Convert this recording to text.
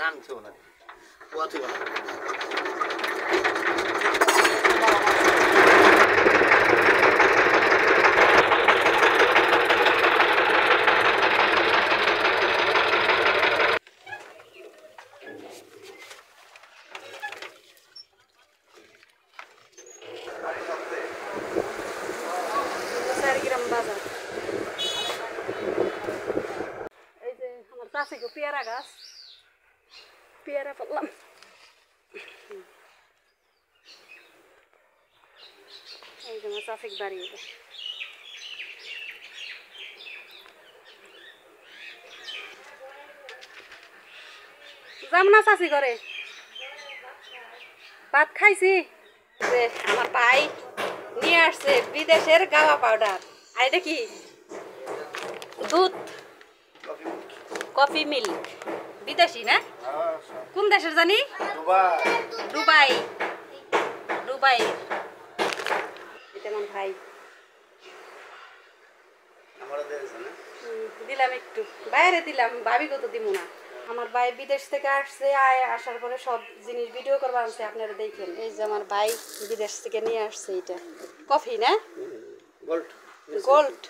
নাম ছিল না পেয়ারা গাছ পেয়ারা পারলাম এই যে আমার চাষিক বাড়ি যাম না চাষি করে ভাত খাইছি যে আমার ভাই নিয়ে আসছে বিদেশের গাওয়া পাউডার আর এটা কি দুধ কফি মিল্ক বিদেশি না কোন দেশের জানি দুবাই দুবাই এটা আমার ভাই দিলাম একটু বাইরে দিলাম ভাবি কত দিব না আমার ভাই বিদেশ থেকে আসছে আসার পরে সব জিনিস ভিডিও করবা আনছে আপনারা দেখেন এই যে আমার ভাই বিদেশ থেকে নিয়ে আসছে এটা কফি না গোল্ড গোল্ড